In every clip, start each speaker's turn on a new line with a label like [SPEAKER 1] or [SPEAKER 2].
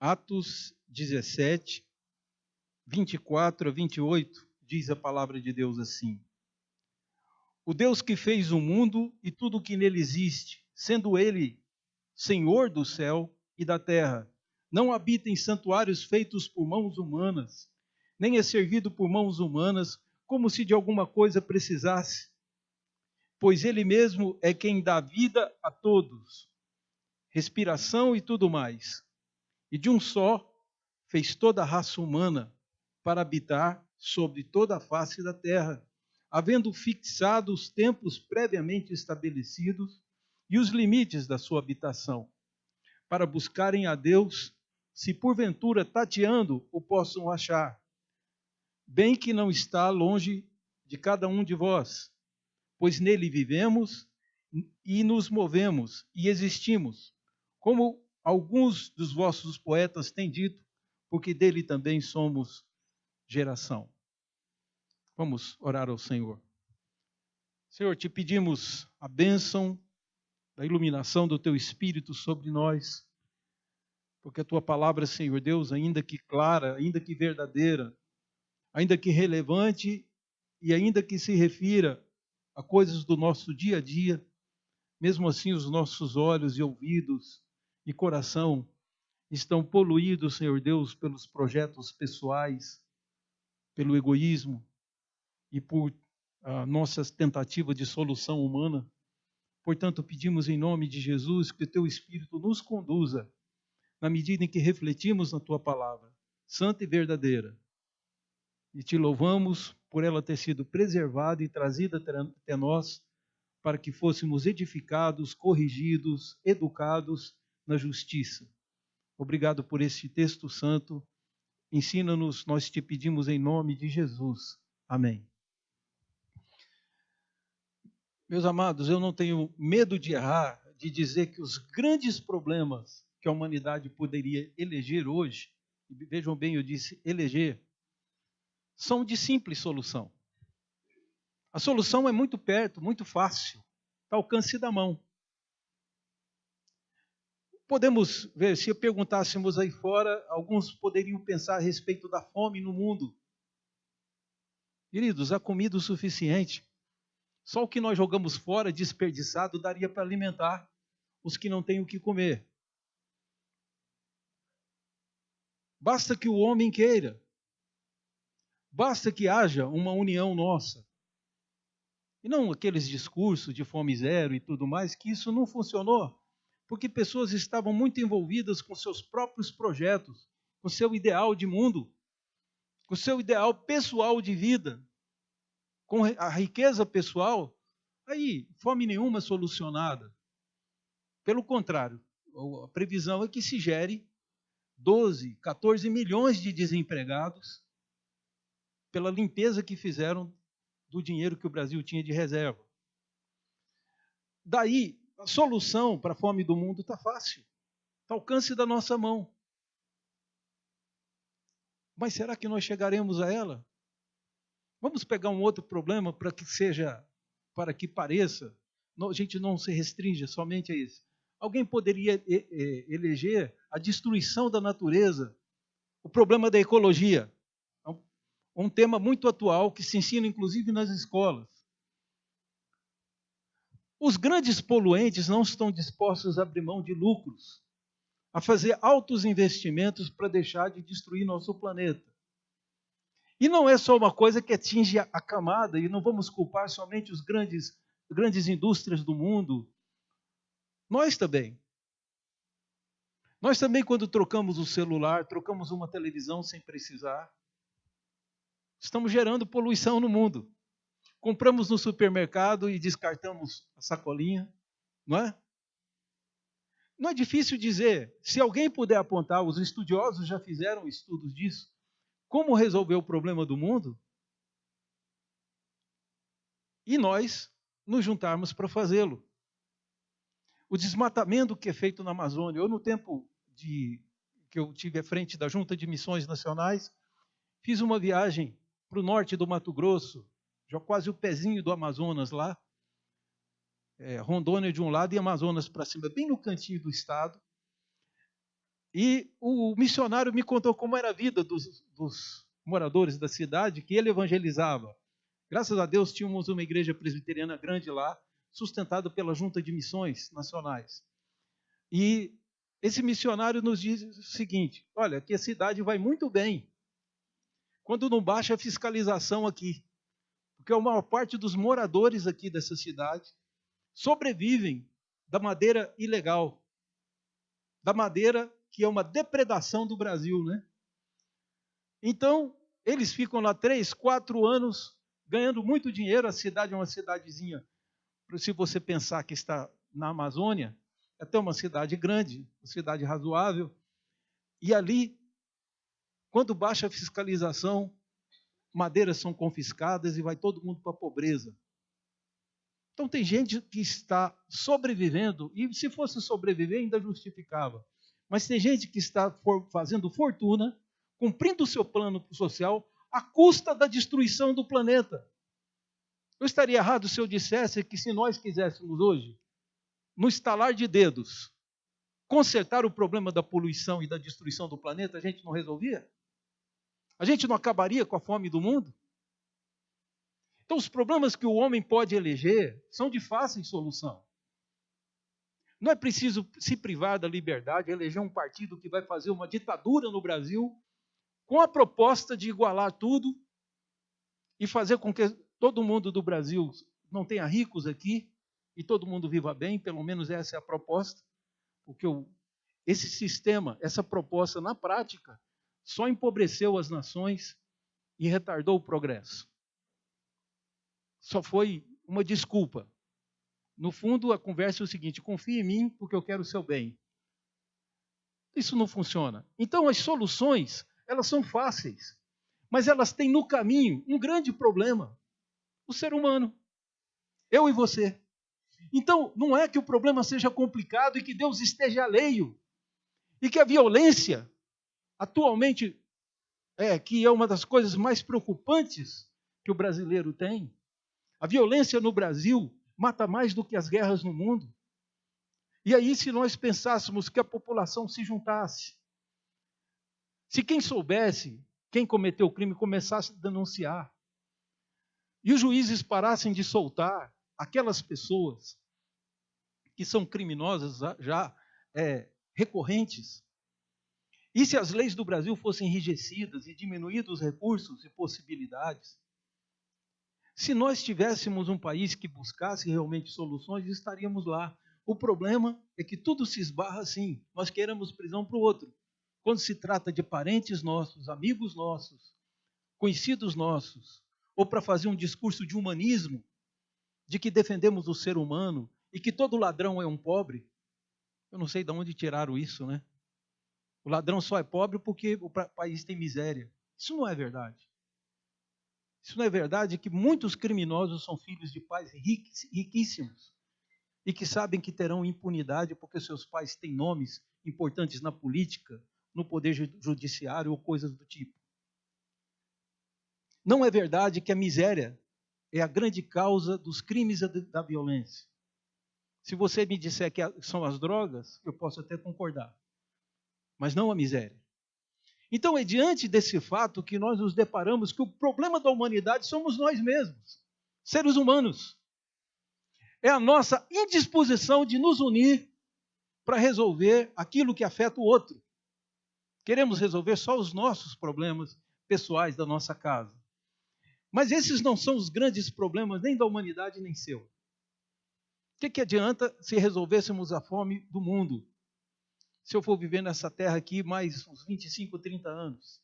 [SPEAKER 1] Atos 17, 24 a 28, diz a palavra de Deus assim: O Deus que fez o mundo e tudo o que nele existe, sendo ele Senhor do céu e da terra, não habita em santuários feitos por mãos humanas, nem é servido por mãos humanas, como se de alguma coisa precisasse, pois ele mesmo é quem dá vida a todos, respiração e tudo mais. E de um só fez toda a raça humana para habitar sobre toda a face da terra, havendo fixado os tempos previamente estabelecidos e os limites da sua habitação, para buscarem a Deus, se porventura tateando o possam achar, bem que não está longe de cada um de vós, pois nele vivemos e nos movemos e existimos, como alguns dos vossos poetas têm dito, porque dele também somos geração. Vamos orar ao Senhor. Senhor, te pedimos a bênção da iluminação do teu Espírito sobre nós, porque a tua palavra, Senhor Deus, ainda que clara, ainda que verdadeira, ainda que relevante e ainda que se refira a coisas do nosso dia a dia, mesmo assim os nossos olhos e ouvidos e coração estão poluídos, Senhor Deus, pelos projetos pessoais, pelo egoísmo e por nossas tentativas de solução humana. Portanto, pedimos em nome de Jesus que o teu Espírito nos conduza na medida em que refletimos na tua palavra, santa e verdadeira. E te louvamos por ela ter sido preservada e trazida até nós, para que fôssemos edificados, corrigidos, educados na justiça. Obrigado por esse texto santo. Ensina-nos, nós te pedimos em nome de Jesus. Amém. Meus amados, eu não tenho medo de errar, de dizer que os grandes problemas que a humanidade poderia eleger hoje, e vejam bem, eu disse eleger, são de simples solução. A solução é muito perto, muito fácil, está ao alcance da mão. Podemos ver, se perguntássemos aí fora, alguns poderiam pensar a respeito da fome no mundo. Queridos, há comida o suficiente. Só o que nós jogamos fora, desperdiçado, daria para alimentar os que não têm o que comer. Basta que o homem queira. Basta que haja uma união nossa. E não aqueles discursos de fome zero e tudo mais, que isso não funcionou. Porque pessoas estavam muito envolvidas com seus próprios projetos, com seu ideal de mundo, com seu ideal pessoal de vida, com a riqueza pessoal. Aí, fome nenhuma solucionada. Pelo contrário, a previsão é que se gere 12, 14 milhões de desempregados pela limpeza que fizeram do dinheiro que o Brasil tinha de reserva. Daí, a solução para a fome do mundo está fácil, está ao alcance da nossa mão. Mas será que nós chegaremos a ela? Vamos pegar um outro problema para que pareça, a gente não se restringe somente a isso. Alguém poderia eleger a destruição da natureza, o problema da ecologia, um tema muito atual que se ensina inclusive nas escolas. Os grandes poluentes não estão dispostos a abrir mão de lucros, a fazer altos investimentos para deixar de destruir nosso planeta. E não é só uma coisa que atinge a camada, e não vamos culpar somente os grandes indústrias do mundo. Nós também. Nós também, quando trocamos o celular, trocamos uma televisão sem precisar, estamos gerando poluição no mundo. Compramos no supermercado e descartamos a sacolinha, não é? Não é difícil dizer, se alguém puder apontar, os estudiosos já fizeram estudos disso, como resolver o problema do mundo, e nós nos juntarmos para fazê-lo. O desmatamento que é feito na Amazônia, eu no tempo que eu tive à frente da Junta de Missões Nacionais, fiz uma viagem para o norte do Mato Grosso, já quase o pezinho do Amazonas lá, Rondônia de um lado e Amazonas para cima, bem no cantinho do estado. E o missionário me contou como era a vida dos moradores da cidade que ele evangelizava. Graças a Deus tínhamos uma igreja presbiteriana grande lá, sustentada pela Junta de Missões Nacionais. E esse missionário nos diz o seguinte: olha, que a cidade vai muito bem quando não baixa a fiscalização aqui, porque a maior parte dos moradores aqui dessa cidade sobrevivem da madeira ilegal, da madeira que é uma depredação do Brasil, né? Então, eles ficam lá 3, 4 anos ganhando muito dinheiro. A cidade é uma cidadezinha, se você pensar que está na Amazônia, é até uma cidade grande, uma cidade razoável. E ali, quando baixa a fiscalização, madeiras são confiscadas e vai todo mundo para a pobreza. Então tem gente que está sobrevivendo, e se fosse sobreviver ainda justificava. Mas tem gente que está fazendo fortuna, cumprindo o seu plano social, à custa da destruição do planeta. Eu estaria errado se eu dissesse que se nós quiséssemos hoje, no estalar de dedos, consertar o problema da poluição e da destruição do planeta, a gente não resolvia? A gente não acabaria com a fome do mundo? Então, os problemas que o homem pode eleger são de fácil solução. Não é preciso se privar da liberdade, eleger um partido que vai fazer uma ditadura no Brasil, com a proposta de igualar tudo e fazer com que todo mundo do Brasil não tenha ricos aqui e todo mundo viva bem. Pelo menos essa é a proposta, porque esse sistema, essa proposta na prática, só empobreceu as nações e retardou o progresso. Só foi uma desculpa. No fundo, a conversa é o seguinte: confie em mim porque eu quero o seu bem. Isso não funciona. Então, as soluções, elas são fáceis, mas elas têm no caminho um grande problema: o ser humano. Eu e você. Então, não é que o problema seja complicado e que Deus esteja alheio, e que a violência, atualmente, que é uma das coisas mais preocupantes que o brasileiro tem. A violência no Brasil mata mais do que as guerras no mundo. E aí, se nós pensássemos que a população se juntasse, se quem soubesse quem cometeu o crime começasse a denunciar, e os juízes parassem de soltar aquelas pessoas que são criminosas já recorrentes, e se as leis do Brasil fossem enrijecidas e diminuídos os recursos e possibilidades, se nós tivéssemos um país que buscasse realmente soluções, estaríamos lá. O problema é que tudo se esbarra assim. Nós queremos prisão para o outro. Quando se trata de parentes nossos, amigos nossos, conhecidos nossos, ou para fazer um discurso de humanismo, de que defendemos o ser humano e que todo ladrão é um pobre, eu não sei de onde tiraram isso, né? O ladrão só é pobre porque o país tem miséria. Isso não é verdade. Isso não é verdade, que muitos criminosos são filhos de pais riquíssimos e que sabem que terão impunidade porque seus pais têm nomes importantes na política, no poder judiciário ou coisas do tipo. Não é verdade que a miséria é a grande causa dos crimes e da violência. Se você me disser que são as drogas, eu posso até concordar, mas não a miséria. Então, é diante desse fato que nós nos deparamos que o problema da humanidade somos nós mesmos, seres humanos. É a nossa indisposição de nos unir para resolver aquilo que afeta o outro. Queremos resolver só os nossos problemas pessoais da nossa casa. Mas esses não são os grandes problemas nem da humanidade nem seu. O que adianta se resolvêssemos a fome do mundo? Se eu for viver nessa terra aqui mais uns 25, 30 anos.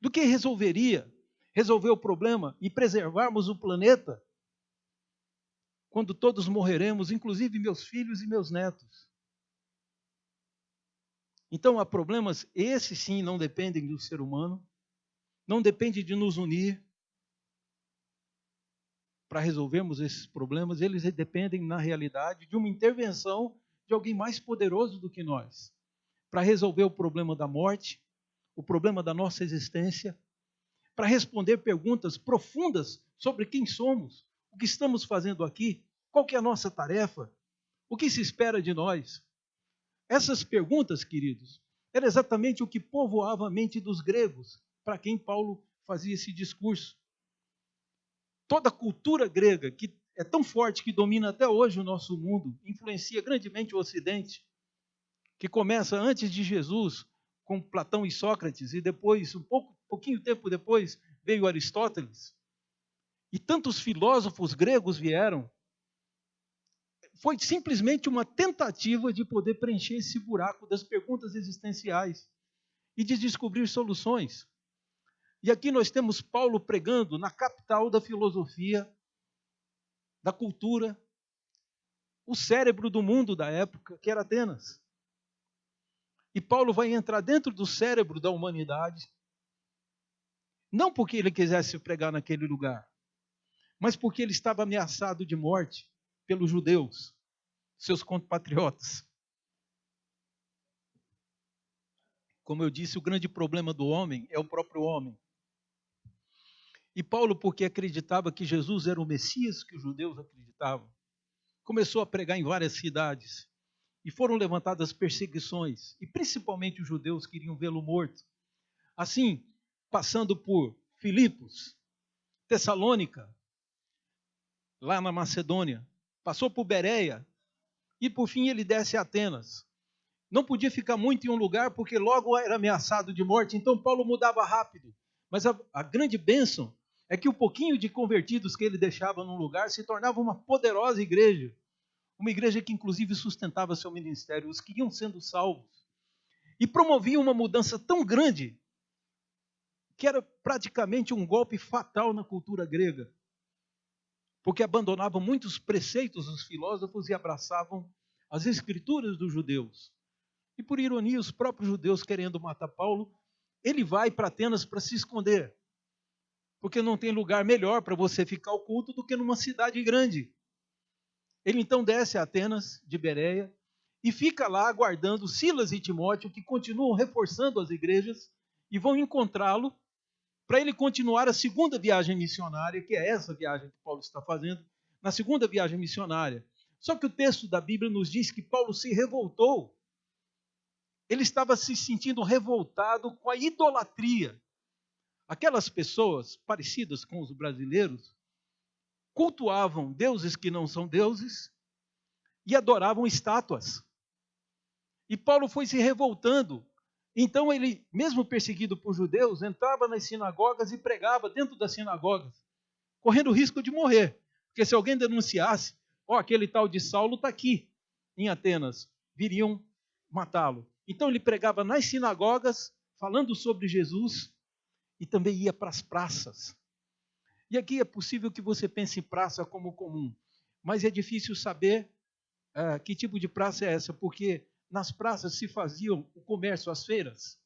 [SPEAKER 1] Do que resolveria resolver o problema e preservarmos o planeta quando todos morreremos, inclusive meus filhos e meus netos. Então há problemas, esses sim não dependem do ser humano, não depende de nos unir para resolvermos esses problemas, eles dependem, na realidade, de uma intervenção de alguém mais poderoso do que nós, para resolver o problema da morte, o problema da nossa existência, para responder perguntas profundas sobre quem somos, o que estamos fazendo aqui, qual que é a nossa tarefa, o que se espera de nós. Essas perguntas, queridos, era exatamente o que povoava a mente dos gregos, para quem Paulo fazia esse discurso. Toda a cultura grega, que é tão forte que domina até hoje o nosso mundo, influencia grandemente o Ocidente, que começa antes de Jesus, com Platão e Sócrates, e depois, pouquinho tempo depois, veio Aristóteles. E tantos filósofos gregos vieram. Foi simplesmente uma tentativa de poder preencher esse buraco das perguntas existenciais e de descobrir soluções. E aqui nós temos Paulo pregando na capital da filosofia, da cultura, o cérebro do mundo da época, que era Atenas. E Paulo vai entrar dentro do cérebro da humanidade, não porque ele quisesse pregar naquele lugar, mas porque ele estava ameaçado de morte pelos judeus, seus compatriotas. Como eu disse, o grande problema do homem é o próprio homem. E Paulo, porque acreditava que Jesus era o Messias que os judeus acreditavam, começou a pregar em várias cidades. E foram levantadas perseguições, e principalmente os judeus queriam vê-lo morto. Assim, passando por Filipos, Tessalônica, lá na Macedônia, passou por Bereia, e por fim ele desce a Atenas. Não podia ficar muito em um lugar, porque logo era ameaçado de morte, então Paulo mudava rápido. Mas a grande bênção é que o pouquinho de convertidos que ele deixava num lugar se tornava uma poderosa igreja. Uma igreja que inclusive sustentava seu ministério, os que iam sendo salvos. E promovia uma mudança tão grande, que era praticamente um golpe fatal na cultura grega. Porque abandonavam muitos preceitos dos filósofos e abraçavam as escrituras dos judeus. E por ironia, os próprios judeus querendo matar Paulo, ele vai para Atenas para se esconder. Porque não tem lugar melhor para você ficar oculto do que numa cidade grande. Ele então desce a Atenas, de Bereia, e fica lá aguardando Silas e Timóteo, que continuam reforçando as igrejas, e vão encontrá-lo para ele continuar a segunda viagem missionária, que é essa viagem que Paulo está fazendo, na segunda viagem missionária. Só que o texto da Bíblia nos diz que Paulo se revoltou. Ele estava se sentindo revoltado com a idolatria. Aquelas pessoas parecidas com os brasileiros cultuavam deuses que não são deuses e adoravam estátuas. E Paulo foi se revoltando. Então ele, mesmo perseguido por judeus, entrava nas sinagogas e pregava dentro das sinagogas, correndo o risco de morrer. Porque se alguém denunciasse, aquele tal de Saulo está aqui em Atenas, viriam matá-lo. Então ele pregava nas sinagogas, falando sobre Jesus, e também ia para as praças. E aqui é possível que você pense em praça como comum, mas é difícil saber que tipo de praça é essa, porque nas praças se faziam o comércio, as feiras.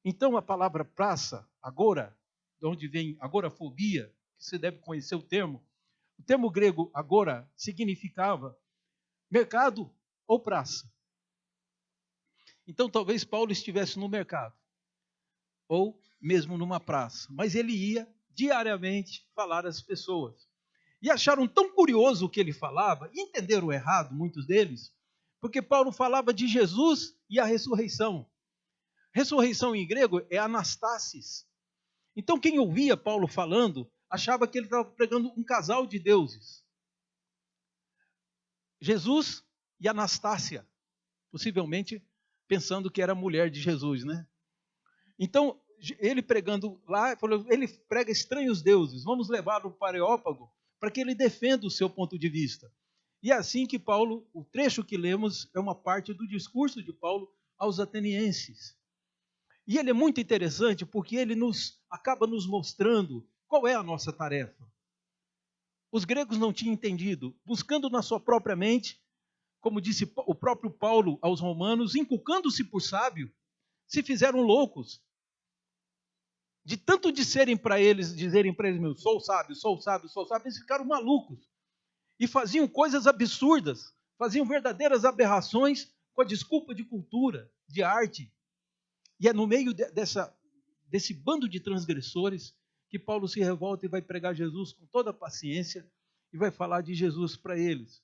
[SPEAKER 1] Então a palavra praça, agora, de onde vem agorafobia, que você deve conhecer o termo grego agora significava mercado ou praça. Então talvez Paulo estivesse no mercado, ou mesmo numa praça, mas ele ia diariamente falar às pessoas. E acharam tão curioso o que ele falava, e entenderam errado, muitos deles, porque Paulo falava de Jesus e a ressurreição. Ressurreição em grego é anastasis. Então quem ouvia Paulo falando, achava que ele estava pregando um casal de deuses. Jesus e Anastácia, possivelmente pensando que era a mulher de Jesus, né? Então, ele pregando lá, ele prega estranhos deuses, vamos levá-lo para o Areópago, para que ele defenda o seu ponto de vista. E é assim que Paulo, o trecho que lemos, é uma parte do discurso de Paulo aos atenienses. E ele é muito interessante porque ele acaba nos mostrando qual é a nossa tarefa. Os gregos não tinham entendido, buscando na sua própria mente, como disse o próprio Paulo aos romanos, inculcando-se por sábio, se fizeram loucos. De tanto dizerem para eles, meu, sou sábio, sou sábio, sou sábio, eles ficaram malucos. E faziam coisas absurdas, faziam verdadeiras aberrações com a desculpa de cultura, de arte. E é no meio desse bando de transgressores que Paulo se revolta e vai pregar Jesus com toda a paciência e vai falar de Jesus para eles.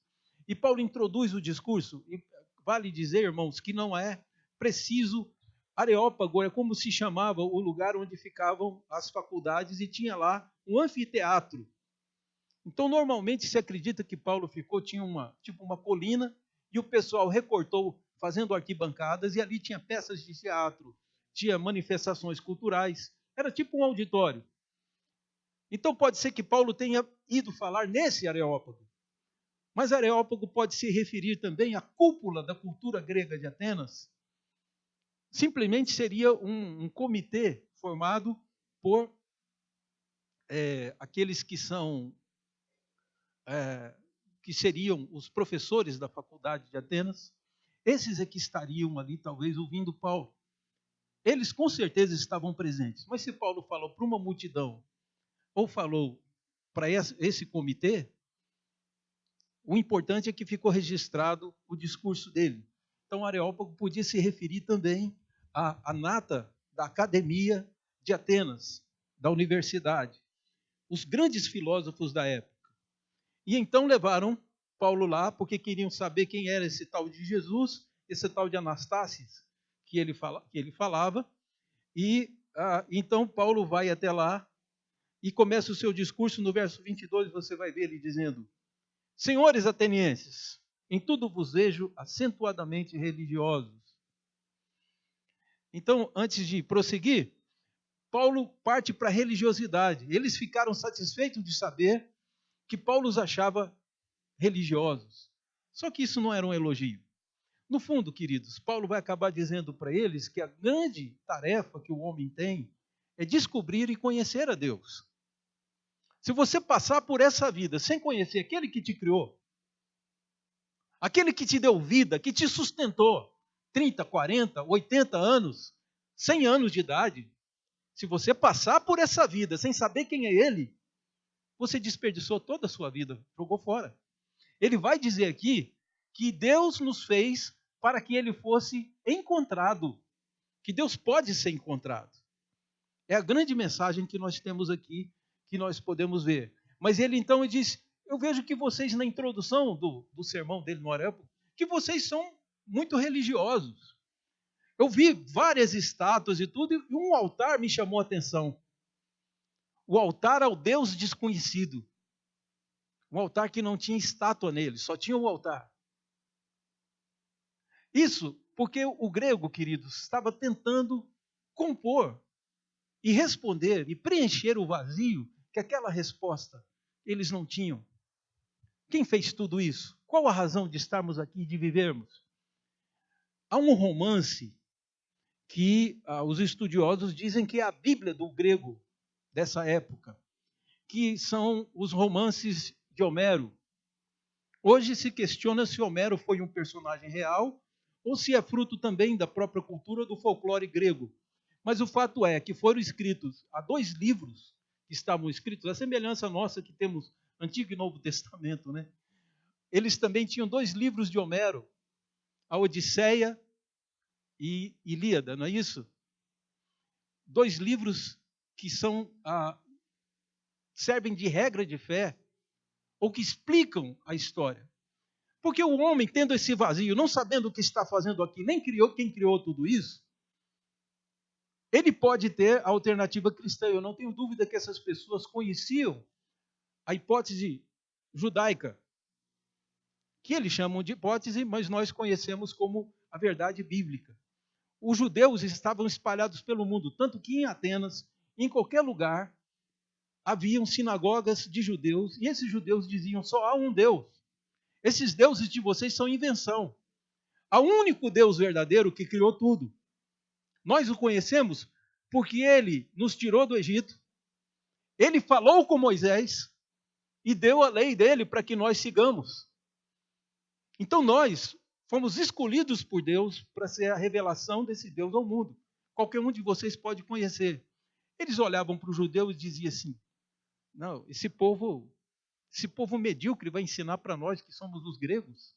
[SPEAKER 1] E Paulo introduz o discurso, e vale dizer, irmãos, que não é preciso. Areópago é como se chamava o lugar onde ficavam as faculdades e tinha lá um anfiteatro. Então, normalmente, se acredita que Paulo ficou, tinha uma colina, e o pessoal recortou fazendo arquibancadas, e ali tinha peças de teatro, tinha manifestações culturais, era tipo um auditório. Então, pode ser que Paulo tenha ido falar nesse Areópago. Mas Areópago pode se referir também à cúpula da cultura grega de Atenas. Simplesmente seria um comitê formado por aqueles que seriam os professores da faculdade de Atenas. Esses é que estariam ali, talvez, ouvindo Paulo. Eles com certeza estavam presentes. Mas se Paulo falou para uma multidão, ou falou para esse comitê, o importante é que ficou registrado o discurso dele. Então, Areópago podia se referir também à nata da academia de Atenas, da universidade, os grandes filósofos da época. E então levaram Paulo lá, porque queriam saber quem era esse tal de Jesus, esse tal de Anastácios, que ele falava. E então Paulo vai até lá e começa o seu discurso. No verso 22, você vai ver ele dizendo: Senhores atenienses, em tudo vos vejo acentuadamente religiosos. Então, antes de prosseguir, Paulo parte para a religiosidade. Eles ficaram satisfeitos de saber que Paulo os achava religiosos. Só que isso não era um elogio. No fundo, queridos, Paulo vai acabar dizendo para eles que a grande tarefa que o homem tem é descobrir e conhecer a Deus. Se você passar por essa vida sem conhecer aquele que te criou, aquele que te deu vida, que te sustentou 30, 40, 80 anos, 100 anos de idade, se você passar por essa vida sem saber quem é ele, você desperdiçou toda a sua vida, jogou fora. Ele vai dizer aqui que Deus nos fez para que ele fosse encontrado, que Deus pode ser encontrado. É a grande mensagem que nós temos aqui, que nós podemos ver. Mas ele então diz: eu vejo que vocês, na introdução do sermão dele no Areópago, que vocês são muito religiosos. Eu vi várias estátuas e tudo, e um altar me chamou a atenção. O altar ao Deus desconhecido. Um altar que não tinha estátua nele, só tinha o altar. Isso porque o grego, queridos, estava tentando compor e responder e preencher o vazio que aquela resposta eles não tinham. Quem fez tudo isso? Qual a razão de estarmos aqui e de vivermos? Há um romance que os estudiosos dizem que é a Bíblia do grego dessa época, que são os romances de Homero. Hoje se questiona se Homero foi um personagem real ou se é fruto também da própria cultura do folclore grego. Mas o fato é que foram escritos, há 2 livros que estavam escritos, a semelhança nossa que temos Antigo e Novo Testamento, né? Eles também tinham 2 livros de Homero, a Odisseia e Ilíada, não é isso? 2 livros que servem de regra de fé, ou que explicam a história. Porque o homem, tendo esse vazio, não sabendo o que está fazendo aqui, nem criou quem criou tudo isso, ele pode ter a alternativa cristã. Eu não tenho dúvida que essas pessoas conheciam a hipótese judaica, que eles chamam de hipótese, mas nós conhecemos como a verdade bíblica. Os judeus estavam espalhados pelo mundo, tanto que em Atenas, em qualquer lugar, haviam sinagogas de judeus, e esses judeus diziam: só há um Deus. Esses deuses de vocês são invenção. Há um único Deus verdadeiro que criou tudo. Nós o conhecemos porque ele nos tirou do Egito, ele falou com Moisés e deu a lei dele para que nós sigamos. Então nós fomos escolhidos por Deus para ser a revelação desse Deus ao mundo. Qualquer um de vocês pode conhecer. Eles olhavam para o judeu e diziam assim: não, esse povo medíocre vai ensinar para nós que somos os gregos.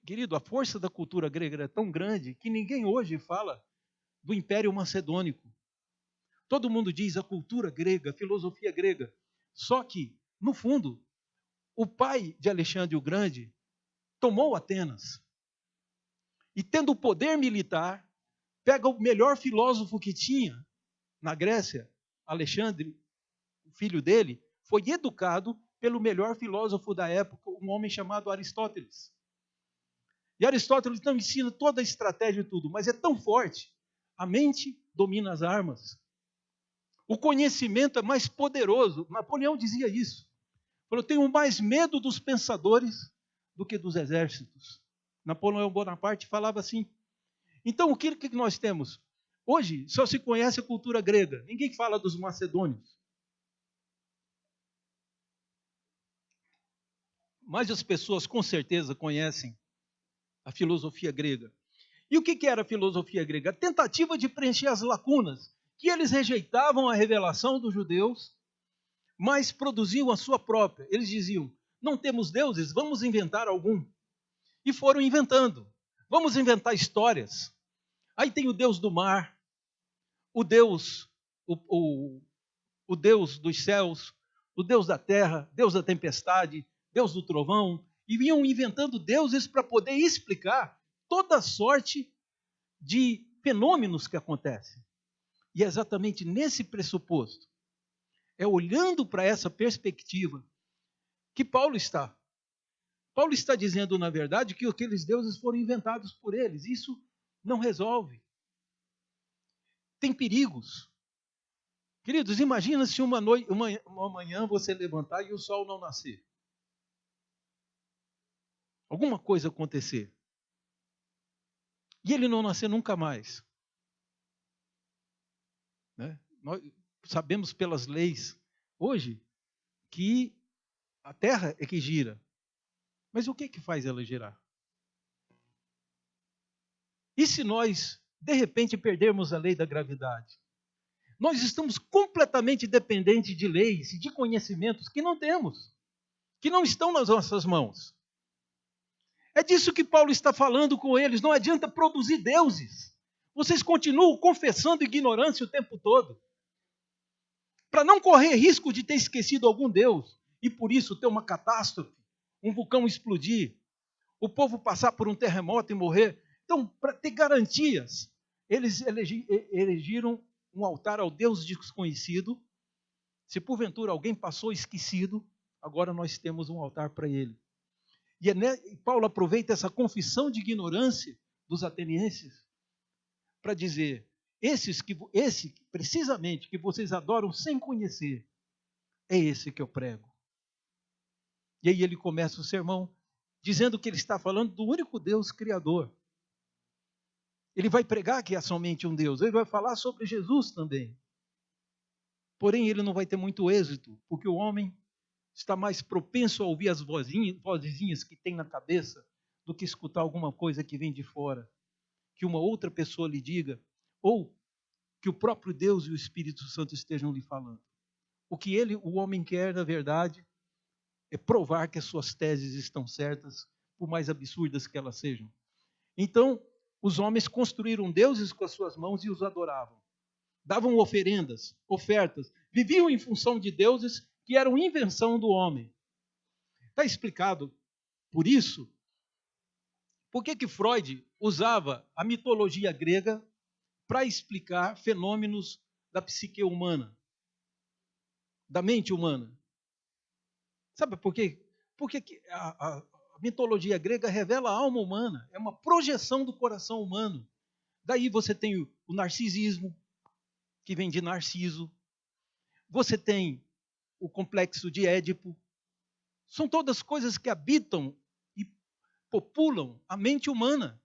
[SPEAKER 1] Querido, a força da cultura grega é tão grande que ninguém hoje fala do Império Macedônico. Todo mundo diz a cultura grega, a filosofia grega. Só que, no fundo, o pai de Alexandre o Grande tomou Atenas. E tendo o poder militar, pega o melhor filósofo que tinha na Grécia, Alexandre, o filho dele, foi educado pelo melhor filósofo da época, um homem chamado Aristóteles. E Aristóteles não ensina toda a estratégia e tudo, mas é tão forte. A mente domina as armas. O conhecimento é mais poderoso. Napoleão dizia isso. Falou, tenho mais medo dos pensadores do que dos exércitos. Napoleão Bonaparte falava assim. Então, o que nós temos? Hoje, só se conhece a cultura grega. Ninguém fala dos macedônios. Mas as pessoas, com certeza, conhecem a filosofia grega. E o que era a filosofia grega? A tentativa de preencher as lacunas, que eles rejeitavam a revelação dos judeus, mas produziam a sua própria. Eles diziam, não temos deuses, vamos inventar algum. E foram inventando. Vamos inventar histórias. Aí tem o deus do mar, o deus, o deus dos céus, o deus da terra, deus da tempestade, deus do trovão, e vinham inventando deuses para poder explicar toda sorte de fenômenos que acontecem. E é exatamente nesse pressuposto, é olhando para essa perspectiva, que Paulo está. Paulo está dizendo, na verdade, que aqueles deuses foram inventados por eles. Isso não resolve. Tem perigos. Queridos, imagina se uma manhã você levantar e o sol não nascer. Alguma coisa acontecer. E ele não nascer nunca mais. Né? Nós sabemos pelas leis hoje que a Terra é que gira. Mas o que faz ela girar? E se nós, de repente, perdermos a lei da gravidade? Nós estamos completamente dependentes de leis e de conhecimentos que não temos, que não estão nas nossas mãos. É disso que Paulo está falando com eles. Não adianta produzir deuses. Vocês continuam confessando ignorância o tempo todo. Para não correr risco de ter esquecido algum Deus e por isso ter uma catástrofe, um vulcão explodir, o povo passar por um terremoto e morrer. Então, para ter garantias, eles erigiram um altar ao Deus desconhecido. Se porventura alguém passou esquecido, agora nós temos um altar para ele. E Paulo aproveita essa confissão de ignorância dos atenienses para dizer, esse precisamente que vocês adoram sem conhecer, é esse que eu prego. E aí ele começa o sermão dizendo que ele está falando do único Deus criador. Ele vai pregar que há somente um Deus, ele vai falar sobre Jesus também. Porém, ele não vai ter muito êxito, porque o homem está mais propenso a ouvir as vozinhas que tem na cabeça do que escutar alguma coisa que vem de fora, que uma outra pessoa lhe diga, ou que o próprio Deus e o Espírito Santo estejam lhe falando. O que o homem quer, na verdade, é provar que as suas teses estão certas, por mais absurdas que elas sejam. Então, os homens construíram deuses com as suas mãos e os adoravam. Davam oferendas, ofertas, viviam em função de deuses que eram invenção do homem. Está explicado por isso? Por que Freud usava a mitologia grega para explicar fenômenos da psique humana, da mente humana? Sabe por quê? Porque a mitologia grega revela a alma humana, é uma projeção do coração humano. Daí você tem o narcisismo, que vem de Narciso. Você tem o complexo de Édipo. São todas coisas que habitam e populam a mente humana.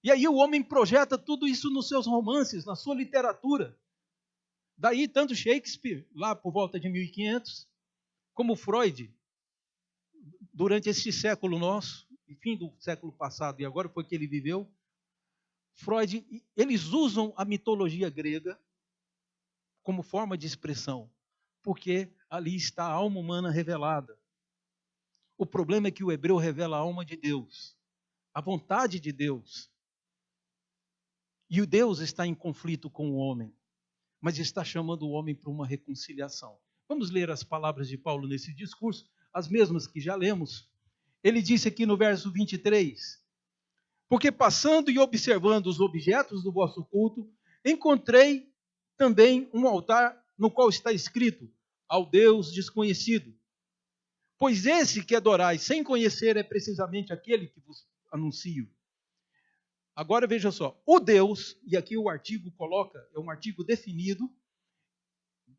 [SPEAKER 1] E aí o homem projeta tudo isso nos seus romances, na sua literatura. Daí tanto Shakespeare, lá por volta de 1500, como Freud, durante esse século nosso, fim do século passado e agora foi que ele viveu, Freud, eles usam a mitologia grega como forma de expressão, porque ali está a alma humana revelada. O problema é que o hebreu revela a alma de Deus, a vontade de Deus. E o Deus está em conflito com o homem, mas está chamando o homem para uma reconciliação. Vamos ler as palavras de Paulo nesse discurso, as mesmas que já lemos. Ele disse aqui no verso 23, porque passando e observando os objetos do vosso culto, encontrei também um altar no qual está escrito, ao Deus desconhecido. Pois esse que adorais sem conhecer é precisamente aquele que vos anuncio. Agora veja só, o Deus, e aqui o artigo coloca, é um artigo definido,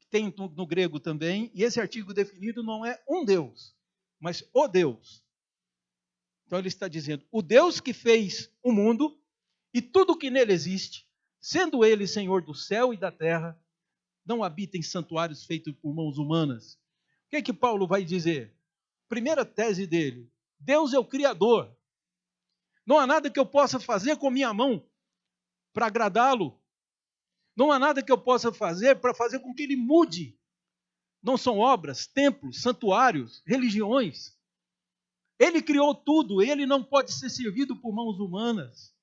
[SPEAKER 1] tem no grego também, e esse artigo definido não é um Deus, mas o Deus. Então ele está dizendo, o Deus que fez o mundo e tudo que nele existe, sendo ele Senhor do céu e da terra, não habita em santuários feitos por mãos humanas. O que é que Paulo vai dizer? Primeira tese dele, Deus é o Criador. Não há nada que eu possa fazer com minha mão para agradá-lo. Não há nada que eu possa fazer para fazer com que ele mude. Não são obras, templos, santuários, religiões. Ele criou tudo, ele não pode ser servido por mãos humanas.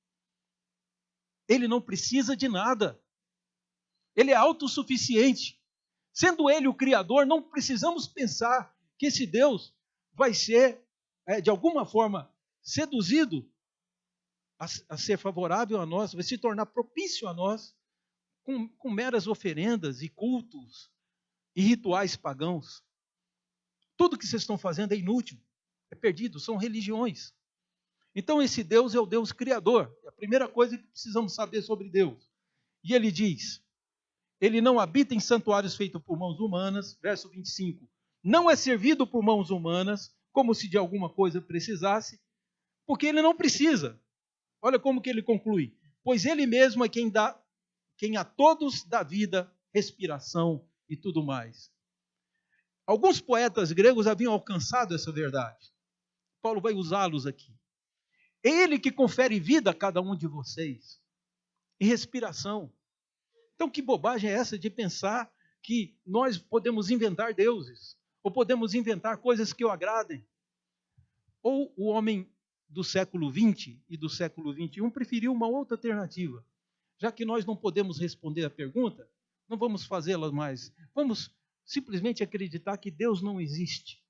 [SPEAKER 1] Ele não precisa de nada. Ele é autossuficiente. Sendo ele o Criador, não precisamos pensar que esse Deus vai ser, de alguma forma, seduzido a ser favorável a nós, vai se tornar propício a nós com meras oferendas e cultos e rituais pagãos. Tudo que vocês estão fazendo é inútil, é perdido, são religiões. Então esse Deus é o Deus Criador. É a primeira coisa que precisamos saber sobre Deus. E ele diz, ele não habita em santuários feitos por mãos humanas, verso 25, não é servido por mãos humanas, como se de alguma coisa precisasse, porque ele não precisa. Olha como que ele conclui. Pois ele mesmo é quem a todos dá vida, respiração e tudo mais. Alguns poetas gregos haviam alcançado essa verdade. Paulo vai usá-los aqui. É ele que confere vida a cada um de vocês. E respiração. Então que bobagem é essa de pensar que nós podemos inventar deuses? Ou podemos inventar coisas que o agradem? Ou o homem do século XX e do século XXI preferiu uma outra alternativa. Já que nós não podemos responder a pergunta, não vamos fazê-la mais. Vamos simplesmente acreditar que Deus não existe.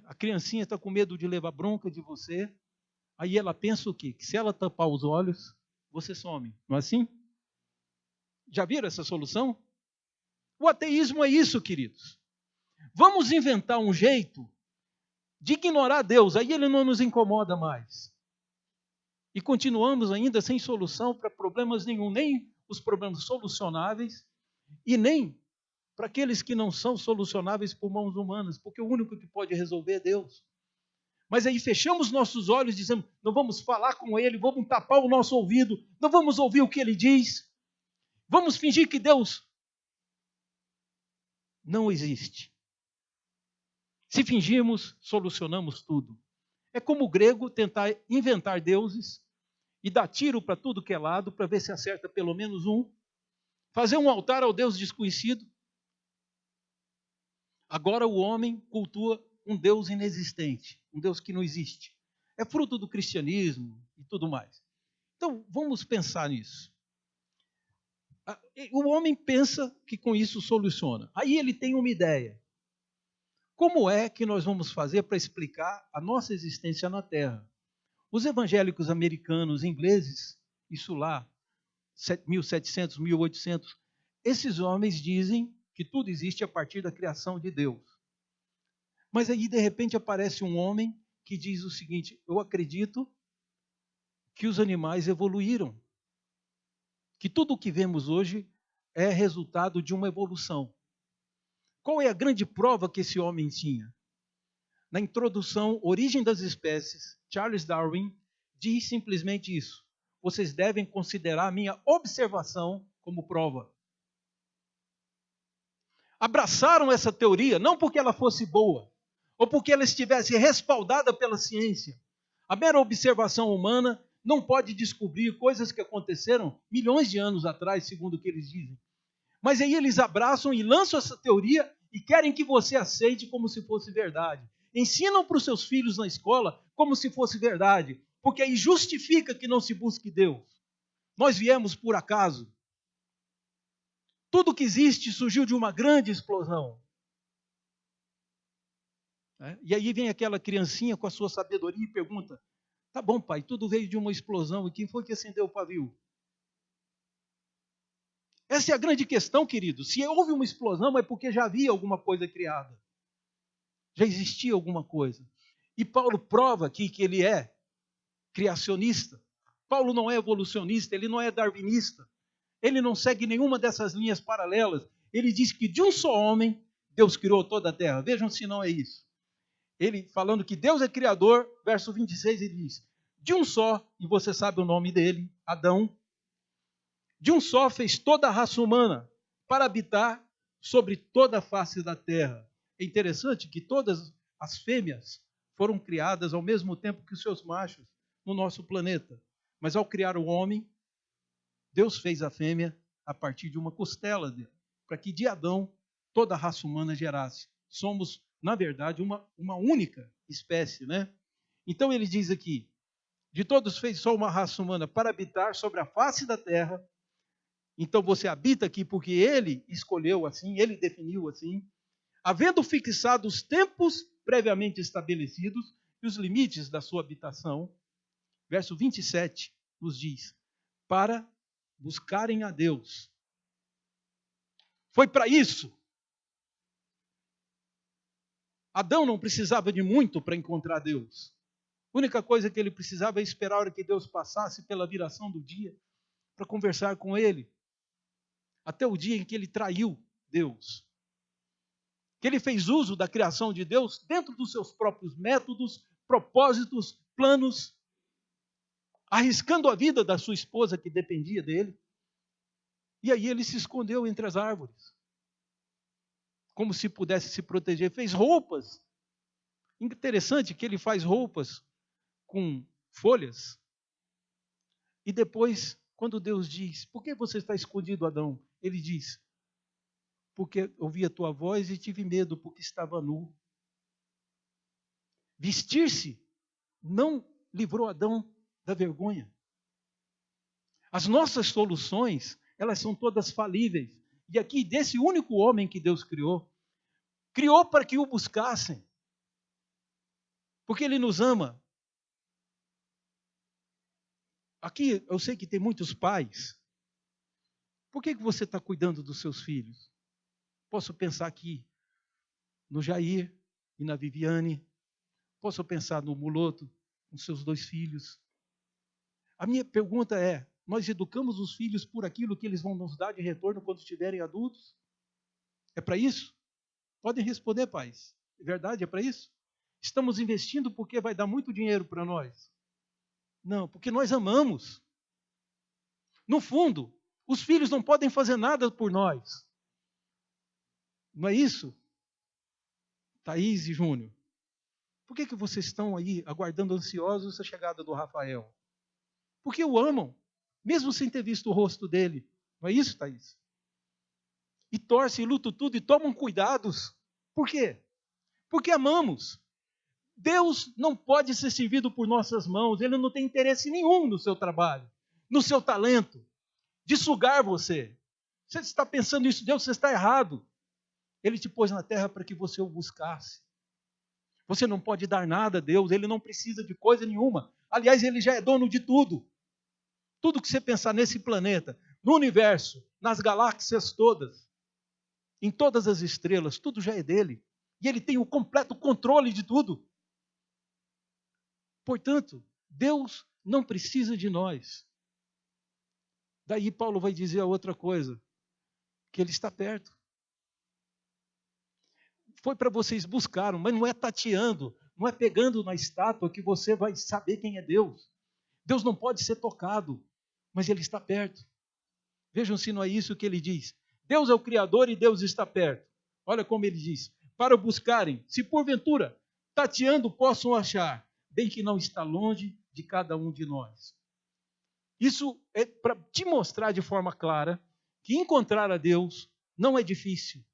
[SPEAKER 1] A criancinha está com medo de levar bronca de você, aí ela pensa o quê? Que se ela tampar os olhos, você some. Não é assim? Já viram essa solução? O ateísmo é isso, queridos. Vamos inventar um jeito de ignorar Deus, aí ele não nos incomoda mais. E continuamos ainda sem solução para problemas nenhum, nem os problemas solucionáveis e nem para aqueles que não são solucionáveis por mãos humanas, porque o único que pode resolver é Deus. Mas aí fechamos nossos olhos dizendo, não vamos falar com ele, vamos tapar o nosso ouvido, não vamos ouvir o que ele diz, vamos fingir que Deus não existe. Se fingirmos, solucionamos tudo. É como o grego tentar inventar deuses e dar tiro para tudo que é lado, para ver se acerta pelo menos um. Fazer um altar ao Deus desconhecido. Agora o homem cultua um Deus inexistente, um Deus que não existe. É fruto do cristianismo e tudo mais. Então, vamos pensar nisso. O homem pensa que com isso soluciona. Aí ele tem uma ideia. Como é que nós vamos fazer para explicar a nossa existência na Terra? Os evangélicos americanos, ingleses, isso lá, 1700, 1800, esses homens dizem que tudo existe a partir da criação de Deus. Mas aí, de repente, aparece um homem que diz o seguinte, eu acredito que os animais evoluíram, que tudo o que vemos hoje é resultado de uma evolução. Qual é a grande prova que esse homem tinha? Na introdução, Origem das Espécies, Charles Darwin diz simplesmente isso. Vocês devem considerar a minha observação como prova. Abraçaram essa teoria, não porque ela fosse boa, ou porque ela estivesse respaldada pela ciência. A mera observação humana não pode descobrir coisas que aconteceram milhões de anos atrás, segundo o que eles dizem. Mas aí eles abraçam e lançam essa teoria e querem que você aceite como se fosse verdade. Ensinam para os seus filhos na escola como se fosse verdade, porque aí justifica que não se busque Deus. Nós viemos por acaso. Tudo que existe surgiu de uma grande explosão. né? E aí vem aquela criancinha com a sua sabedoria e pergunta: tá bom, pai, tudo veio de uma explosão, e quem foi que acendeu o pavio? Essa é a grande questão, querido. Se houve uma explosão, é porque já havia alguma coisa criada. Já existia alguma coisa. E Paulo prova aqui que ele é criacionista. Paulo não é evolucionista, ele não é darwinista. Ele não segue nenhuma dessas linhas paralelas. Ele diz que de um só homem, Deus criou toda a terra. Vejam se não é isso. Ele falando que Deus é criador, verso 26, ele diz: de um só, e você sabe o nome dele, Adão, de um só fez toda a raça humana para habitar sobre toda a face da terra. É interessante que todas as fêmeas foram criadas ao mesmo tempo que os seus machos no nosso planeta. Mas ao criar o homem, Deus fez a fêmea a partir de uma costela dele, para que de Adão toda a raça humana gerasse. Somos, na verdade, uma única espécie, né? Então ele diz aqui: de todos fez só uma raça humana para habitar sobre a face da terra. Então você habita aqui porque ele escolheu assim, ele definiu assim, havendo fixado os tempos previamente estabelecidos e os limites da sua habitação. Verso 27 nos diz: para buscarem a Deus. Foi para isso. Adão não precisava de muito para encontrar Deus. A única coisa que ele precisava é esperar a hora que Deus passasse pela viração do dia para conversar com ele. Até o dia em que ele traiu Deus. Que ele fez uso da criação de Deus dentro dos seus próprios métodos, propósitos, planos, arriscando a vida da sua esposa que dependia dele. E aí ele se escondeu entre as árvores, como se pudesse se proteger. Fez roupas. Interessante que ele faz roupas com folhas. E depois, quando Deus diz: por que você está escondido, Adão? Ele diz: porque ouvi a tua voz e tive medo, porque estava nu. Vestir-se não livrou Adão da vergonha. As nossas soluções, elas são todas falíveis. E aqui, desse único homem que Deus criou para que o buscassem. Porque ele nos ama. Aqui, eu sei que tem muitos pais. Por que você está cuidando dos seus filhos? Posso pensar aqui no Jair e na Viviane. Posso pensar no Muloto, com seus 2 filhos. A minha pergunta é: nós educamos os filhos por aquilo que eles vão nos dar de retorno quando estiverem adultos? É para isso? Podem responder, pais. É verdade, é para isso? Estamos investindo porque vai dar muito dinheiro para nós? Não, porque nós amamos. No fundo, os filhos não podem fazer nada por nós. Não é isso? Thaís e Júnior. Por que vocês estão aí aguardando ansiosos a chegada do Rafael? Porque o amam, mesmo sem ter visto o rosto dele. Não é isso, Thaís? E torcem, lutam tudo e tomam cuidados. Por quê? Porque amamos. Deus não pode ser servido por nossas mãos. Ele não tem interesse nenhum no seu trabalho, no seu talento, de sugar você. Você está pensando isso, Deus, você está errado. Ele te pôs na terra para que você o buscasse. Você não pode dar nada a Deus, ele não precisa de coisa nenhuma. Aliás, ele já é dono de tudo. Tudo que você pensar nesse planeta, no universo, nas galáxias todas, em todas as estrelas, tudo já é dele. E ele tem o completo controle de tudo. Portanto, Deus não precisa de nós. Daí Paulo vai dizer a outra coisa, que ele está perto. Foi para vocês buscaram, mas não é tateando, não é pegando na estátua que você vai saber quem é Deus. Deus não pode ser tocado, mas ele está perto. Vejam se não é isso que ele diz. Deus é o Criador e Deus está perto. Olha como ele diz: para o buscarem, se porventura, tateando, possam achar, bem que não está longe de cada um de nós. Isso é para te mostrar de forma clara que encontrar a Deus não é difícil.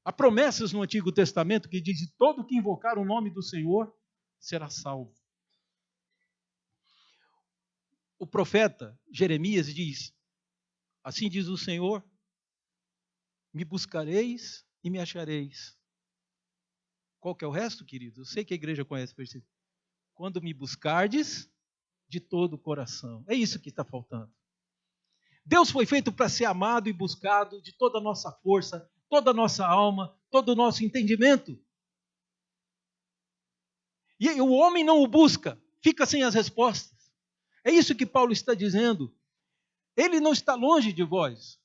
[SPEAKER 1] Há promessas no Antigo Testamento que dizem: todo que invocar o nome do Senhor será salvo. O profeta Jeremias diz: assim diz o Senhor, me buscareis e me achareis, Qual que é o resto, querido? Eu sei que a igreja conhece o versículo. Quando me buscardes de todo o coração. É isso que está faltando. Deus foi feito para ser amado e buscado de toda a nossa força, toda a nossa alma, todo o nosso entendimento. E o homem não o busca, fica sem as respostas. É isso que Paulo está dizendo. Ele não está longe de vós,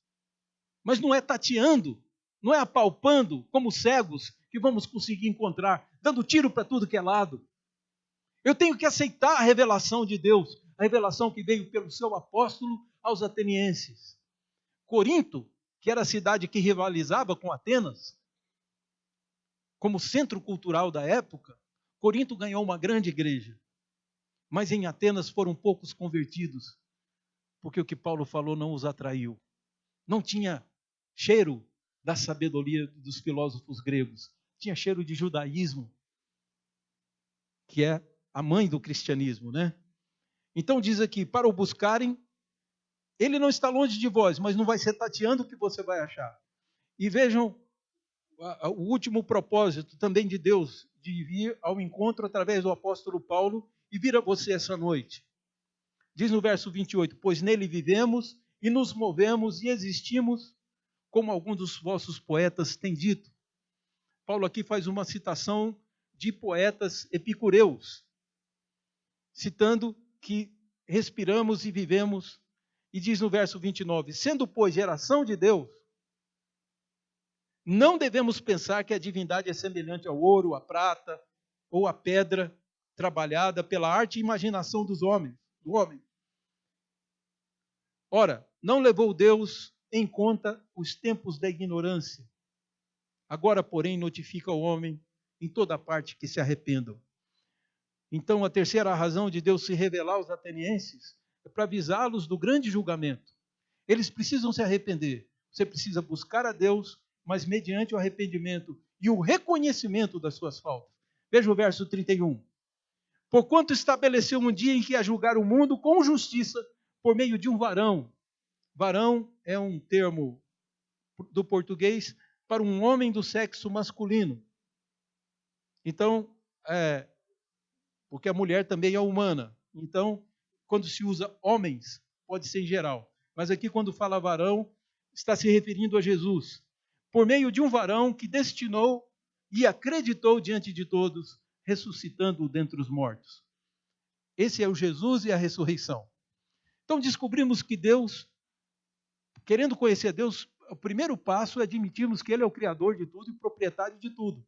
[SPEAKER 1] mas não é tateando, não é apalpando como cegos que vamos conseguir encontrar, dando tiro para tudo que é lado. Eu tenho que aceitar a revelação de Deus, a revelação que veio pelo seu apóstolo aos atenienses. Corinto, que era a cidade que rivalizava com Atenas, como centro cultural da época, Corinto ganhou uma grande igreja. Mas em Atenas foram poucos convertidos, porque o que Paulo falou não os atraiu. Não tinha cheiro da sabedoria dos filósofos gregos, tinha cheiro de judaísmo, que é a mãe do cristianismo, né? Então diz aqui, para o buscarem, ele não está longe de vós, mas não vai ser tateando que você vai achar. E vejam o último propósito também de Deus, de vir ao encontro através do apóstolo Paulo e vir a você essa noite. Diz no verso 28, pois nele vivemos e nos movemos e existimos, como alguns dos vossos poetas têm dito. Paulo aqui faz uma citação de poetas epicureus, citando que respiramos e vivemos, e diz no verso 29, sendo, pois, geração de Deus, não devemos pensar que a divindade é semelhante ao ouro, à prata ou à pedra trabalhada pela arte e imaginação do homem. Ora, não levou Deus em conta os tempos da ignorância. Agora, porém, notifica ao homem em toda parte que se arrependam. Então, a terceira razão de Deus se revelar aos atenienses é para avisá-los do grande julgamento. Eles precisam se arrepender. Você precisa buscar a Deus, mas mediante o arrependimento e o reconhecimento das suas faltas. Veja o verso 31. Porquanto estabeleceu um dia em que ia julgar o mundo com justiça por meio de um varão. Varão é um termo do português para um homem do sexo masculino. Então, porque a mulher também é humana. Então, quando se usa homens, pode ser em geral. Mas aqui, quando fala varão, está se referindo a Jesus. Por meio de um varão que destinou e acreditou diante de todos, ressuscitando-o dentre os mortos. Esse é o Jesus e a ressurreição. Então, descobrimos que Deus, querendo conhecer Deus, o primeiro passo é admitirmos que Ele é o Criador de tudo e proprietário de tudo.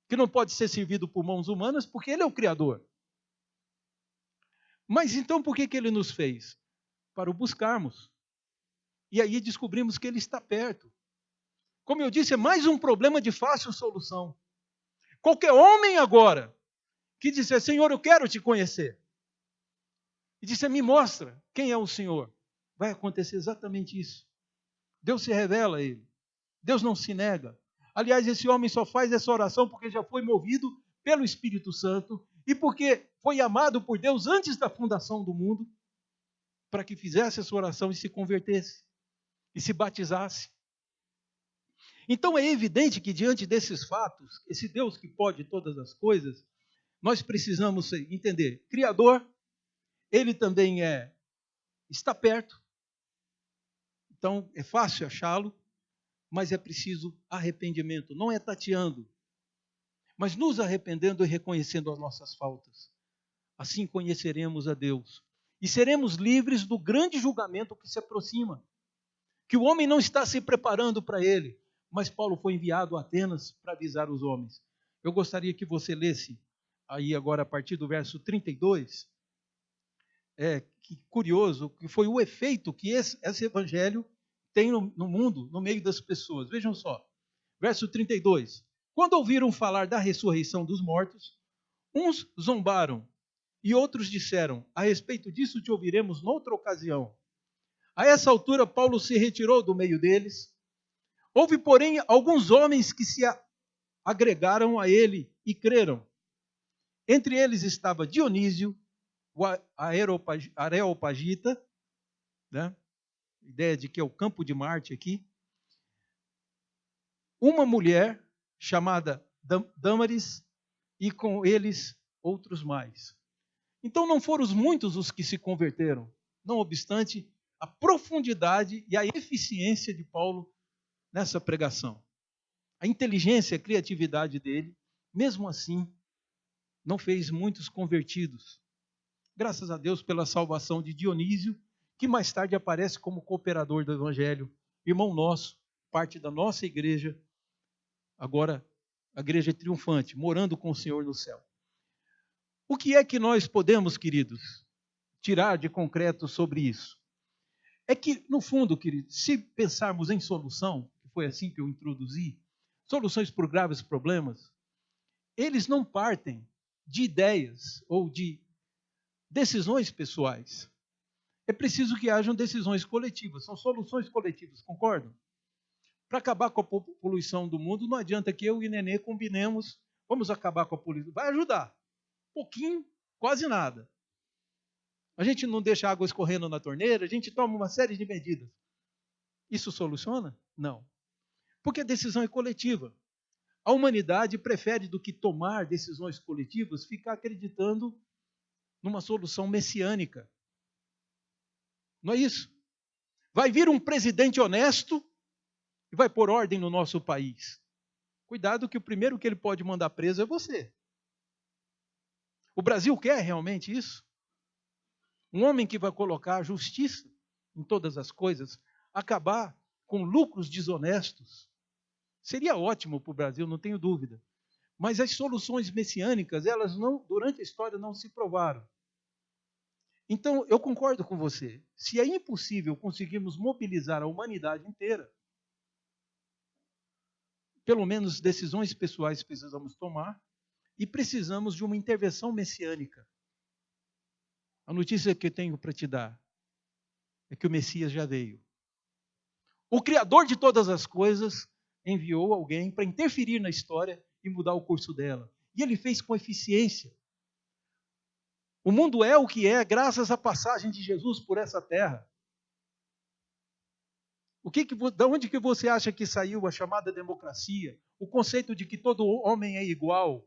[SPEAKER 1] Que não pode ser servido por mãos humanas, porque Ele é o Criador. Mas então por que Ele nos fez? Para o buscarmos. E aí descobrimos que Ele está perto. Como eu disse, é mais um problema de fácil solução. Qualquer homem agora que disser, Senhor, eu quero te conhecer, e disser, me mostra quem é o Senhor, vai acontecer exatamente isso. Deus se revela a ele. Deus não se nega. Aliás, esse homem só faz essa oração porque já foi movido pelo Espírito Santo e porque foi amado por Deus antes da fundação do mundo para que fizesse essa oração e se convertesse e se batizasse. Então é evidente que diante desses fatos, esse Deus que pode todas as coisas, nós precisamos entender, Criador, Ele também está perto. Então é fácil achá-lo, mas é preciso arrependimento, não é tateando, mas nos arrependendo e reconhecendo as nossas faltas. Assim conheceremos a Deus e seremos livres do grande julgamento que se aproxima, que o homem não está se preparando para ele, mas Paulo foi enviado a Atenas para avisar os homens. Eu gostaria que você lesse aí agora a partir do verso 32, que curioso, que foi o efeito que esse evangelho tem no mundo, no meio das pessoas. Vejam só, verso 32. Quando ouviram falar da ressurreição dos mortos, uns zombaram e outros disseram, a respeito disso te ouviremos noutra ocasião. A essa altura, Paulo se retirou do meio deles. Houve, porém, alguns homens que se agregaram a ele e creram. Entre eles estava Dionísio, o Areopagita, né? Ideia de que é o campo de Marte aqui. Uma mulher chamada Dâmaris e com eles outros mais. Então não foram muitos os que se converteram, não obstante a profundidade e a eficiência de Paulo nessa pregação. A inteligência e a criatividade dele, mesmo assim, não fez muitos convertidos. Graças a Deus pela salvação de Dionísio, que mais tarde aparece como cooperador do Evangelho, irmão nosso, parte da nossa igreja, agora a igreja triunfante, morando com o Senhor no céu. O que é que nós podemos, queridos, tirar de concreto sobre isso? É que, no fundo, queridos, se pensarmos em solução, que foi assim que eu introduzi, soluções para graves problemas, eles não partem de ideias ou de decisões pessoais. É preciso que hajam decisões coletivas, são soluções coletivas, concordam? Para acabar com a poluição do mundo, não adianta que eu e Nenê combinemos, vamos acabar com a poluição. Vai ajudar. Pouquinho, quase nada. A gente não deixa a água escorrendo na torneira, a gente toma uma série de medidas. Isso soluciona? Não. Porque a decisão é coletiva. A humanidade prefere, do que tomar decisões coletivas, ficar acreditando numa solução messiânica. Não é isso? Vai vir um presidente honesto e vai pôr ordem no nosso país. Cuidado que o primeiro que ele pode mandar preso é você. O Brasil quer realmente isso? Um homem que vai colocar a justiça em todas as coisas, acabar com lucros desonestos. Seria ótimo para o Brasil, não tenho dúvida. Mas as soluções messiânicas, elas não, durante a história não se provaram. Então, eu concordo com você. Se é impossível conseguirmos mobilizar a humanidade inteira, pelo menos decisões pessoais precisamos tomar e precisamos de uma intervenção messiânica. A notícia que eu tenho para te dar é que o Messias já veio. O Criador de todas as coisas enviou alguém para interferir na história e mudar o curso dela. E ele fez com eficiência. O mundo é o que é graças à passagem de Jesus por essa terra. Da onde que você acha que saiu a chamada democracia? O conceito de que todo homem é igual?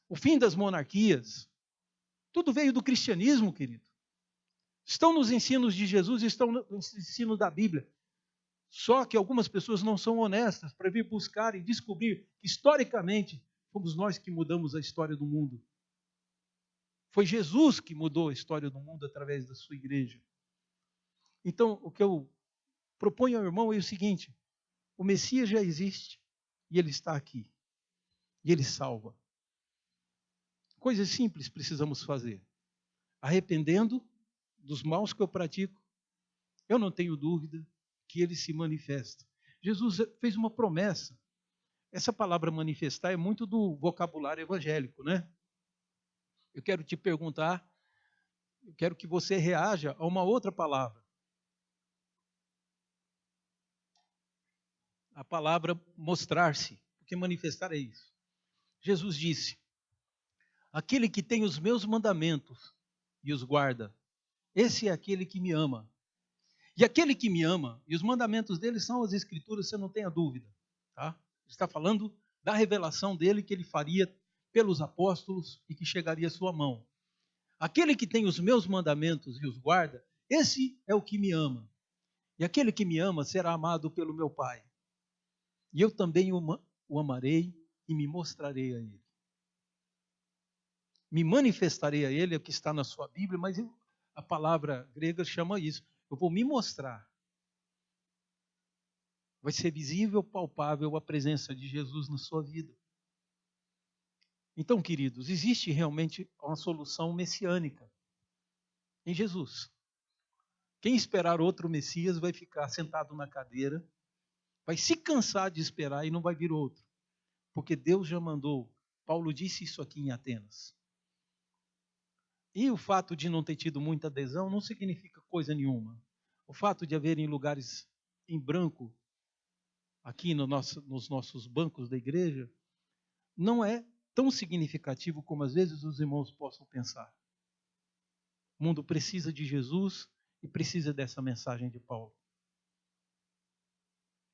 [SPEAKER 1] O fim das monarquias? Tudo veio do cristianismo, querido. Estão nos ensinos de Jesus, estão nos ensinos da Bíblia. Só que algumas pessoas não são honestas para vir buscar e descobrir que, historicamente, fomos nós que mudamos a história do mundo. Foi Jesus que mudou a história do mundo através da sua igreja. Então, o que eu proponho ao irmão é o seguinte: o Messias já existe e ele está aqui. E ele salva. Coisas simples precisamos fazer. Arrependendo dos maus que eu pratico, eu não tenho dúvida que ele se manifesta. Jesus fez uma promessa. Essa palavra manifestar é muito do vocabulário evangélico, né? Eu quero te perguntar, eu quero que você reaja a uma outra palavra. A palavra mostrar-se, porque manifestar é isso. Jesus disse: aquele que tem os meus mandamentos e os guarda, esse é aquele que me ama. E aquele que me ama, e os mandamentos dele são as Escrituras, você não tenha dúvida. Tá? Está falando da revelação dele que ele faria pelos apóstolos e que chegaria à sua mão. Aquele que tem os meus mandamentos e os guarda, esse é o que me ama. E aquele que me ama será amado pelo meu Pai. E eu também o amarei e me mostrarei a ele. Me manifestarei a ele, é o que está na sua Bíblia, mas a palavra grega chama isso. Eu vou me mostrar. Vai ser visível, palpável a presença de Jesus na sua vida. Então, queridos, existe realmente uma solução messiânica em Jesus. Quem esperar outro Messias vai ficar sentado na cadeira, vai se cansar de esperar e não vai vir outro. Porque Deus já mandou. Paulo disse isso aqui em Atenas. E o fato de não ter tido muita adesão não significa coisa nenhuma. O fato de haver em lugares em branco, aqui nos nossos bancos da igreja, não é tão significativo como às vezes os irmãos possam pensar. O mundo precisa de Jesus e precisa dessa mensagem de Paulo.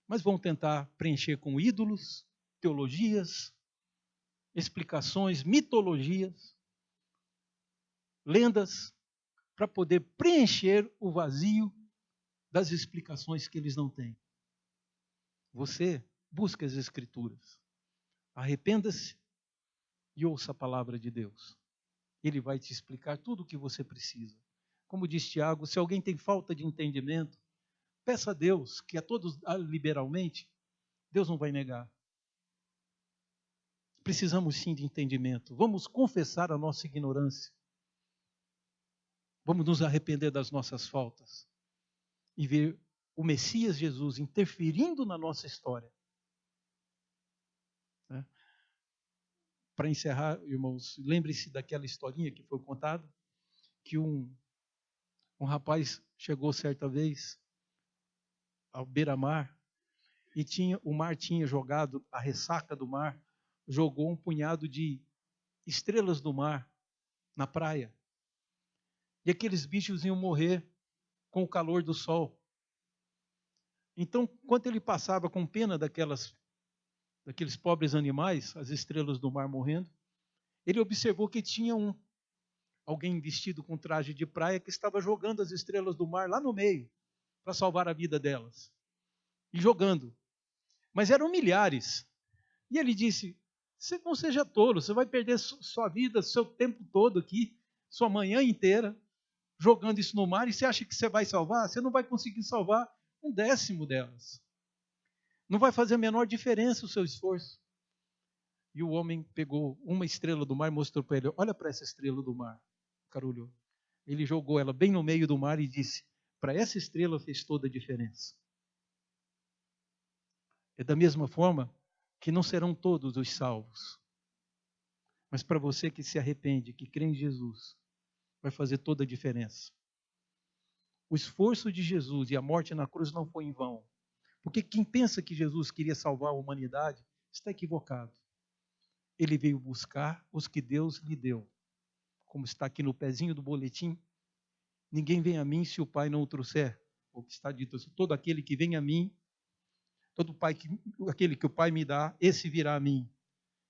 [SPEAKER 1] Mas vão tentar preencher com ídolos, teologias, explicações, mitologias, lendas, para poder preencher o vazio das explicações que eles não têm. Você busca as Escrituras, arrependa-se e ouça a palavra de Deus. Ele vai te explicar tudo o que você precisa. Como diz Tiago, se alguém tem falta de entendimento, peça a Deus, que a todos dá liberalmente, Deus não vai negar. Precisamos sim de entendimento. Vamos confessar a nossa ignorância. Vamos nos arrepender das nossas faltas e ver o Messias Jesus interferindo na nossa história. Para encerrar, irmãos, lembre-se daquela historinha que foi contada, que um rapaz chegou certa vez ao beira-mar e o mar tinha jogado, a ressaca do mar, jogou um punhado de estrelas do mar na praia. E aqueles bichos iam morrer com o calor do sol. Então, enquanto ele passava com pena daqueles pobres animais, as estrelas do mar morrendo, ele observou que tinha alguém vestido com traje de praia que estava jogando as estrelas do mar lá no meio, para salvar a vida delas. E jogando. Mas eram milhares. E ele disse, não seja tolo, você vai perder sua vida, seu tempo todo aqui, sua manhã inteira, jogando isso no mar, e você acha que você vai salvar? Você não vai conseguir salvar 1/10 delas. Não vai fazer a menor diferença o seu esforço. E o homem pegou uma estrela do mar e mostrou para ele, olha para essa estrela do mar. O cara olhou. Ele jogou ela bem no meio do mar e disse, para essa estrela fez toda a diferença. É da mesma forma que não serão todos os salvos. Mas para você que se arrepende, que crê em Jesus, vai fazer toda a diferença. O esforço de Jesus e a morte na cruz não foi em vão. Porque quem pensa que Jesus queria salvar a humanidade está equivocado. Ele veio buscar os que Deus lhe deu. Como está aqui no pezinho do boletim, ninguém vem a mim se o Pai não o trouxer. O que está dito assim, todo aquele que vem a mim, aquele que o Pai me dá, esse virá a mim.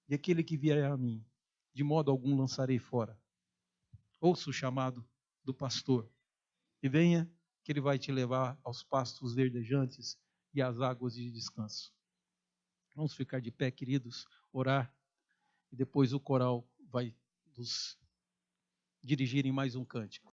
[SPEAKER 1] E aquele que vier a mim, de modo algum lançarei fora. Ouça o chamado do pastor. E venha, que ele vai te levar aos pastos verdejantes e às águas de descanso. Vamos ficar de pé, queridos, orar. E depois o coral vai nos dirigir em mais um cântico.